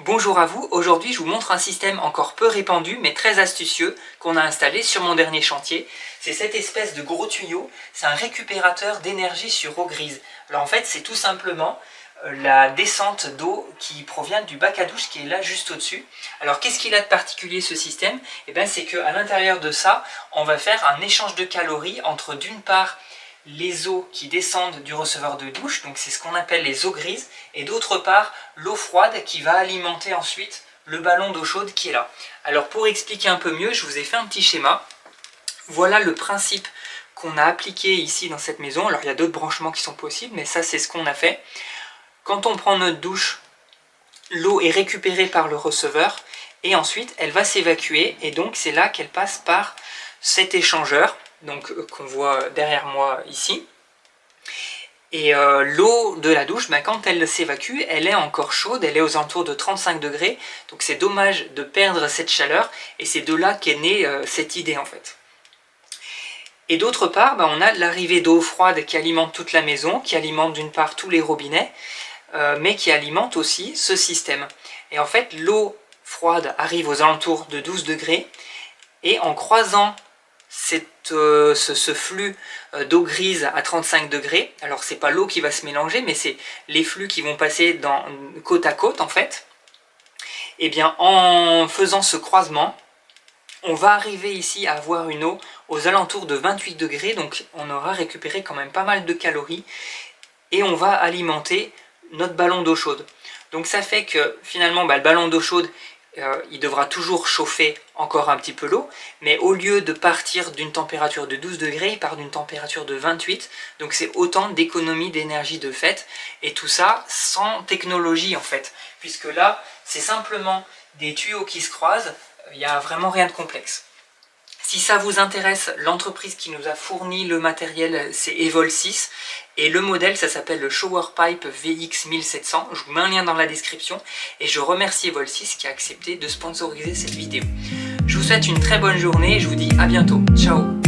Bonjour à vous, aujourd'hui je vous montre un système encore peu répandu mais très astucieux qu'on a installé sur mon dernier chantier. C'est cette espèce de gros tuyau, c'est un récupérateur d'énergie sur eau grise. Alors en fait c'est tout simplement la descente d'eau qui provient du bac à douche qui est là juste au-dessus. Alors qu'est-ce qu'il a de particulier ce système? C'est qu'à l'intérieur de ça, on va faire un échange de calories entre d'une part les eaux qui descendent du receveur de douche, donc c'est ce qu'on appelle les eaux grises, et d'autre part l'eau froide qui va alimenter ensuite le ballon d'eau chaude qui est là. Alors pour expliquer un peu mieux, je vous ai fait un petit schéma. Voilà le principe qu'on a appliqué ici dans cette maison. Alors il y a d'autres branchements qui sont possibles, mais ça c'est ce qu'on a fait. Quand on prend notre douche, l'eau est récupérée par le receveur et ensuite elle va s'évacuer, et donc c'est là qu'elle passe par cet échangeur donc qu'on voit derrière moi ici. Et l'eau de la douche, quand elle s'évacue, elle est encore chaude, elle est aux alentours de 35 degrés, donc c'est dommage de perdre cette chaleur, et c'est de là qu'est née cette idée en fait. Et d'autre part, on a l'arrivée d'eau froide qui alimente toute la maison, qui alimente d'une part tous les robinets, mais qui alimente aussi ce système. Et en fait, l'eau froide arrive aux alentours de 12 degrés, et en croisant ce flux d'eau grise à 35 degrés, alors c'est pas l'eau qui va se mélanger, mais c'est les flux qui vont passer côte à côte en fait, et bien en faisant ce croisement, on va arriver ici à avoir une eau aux alentours de 28 degrés, donc on aura récupéré quand même pas mal de calories, et on va alimenter notre ballon d'eau chaude. Donc ça fait que finalement le ballon d'eau chaude, il devra toujours chauffer encore un petit peu l'eau, mais au lieu de partir d'une température de 12 degrés, il part d'une température de 28, donc c'est autant d'économie d'énergie de fait, et tout ça sans technologie en fait, puisque là c'est simplement des tuyaux qui se croisent, il n'y a vraiment rien de complexe. Si ça vous intéresse, l'entreprise qui nous a fourni le matériel, c'est Evol6, et le modèle, ça s'appelle le Showerpipe VX1700. Je vous mets un lien dans la description, et je remercie Evol6 qui a accepté de sponsoriser cette vidéo. Je vous souhaite une très bonne journée, et je vous dis à bientôt. Ciao!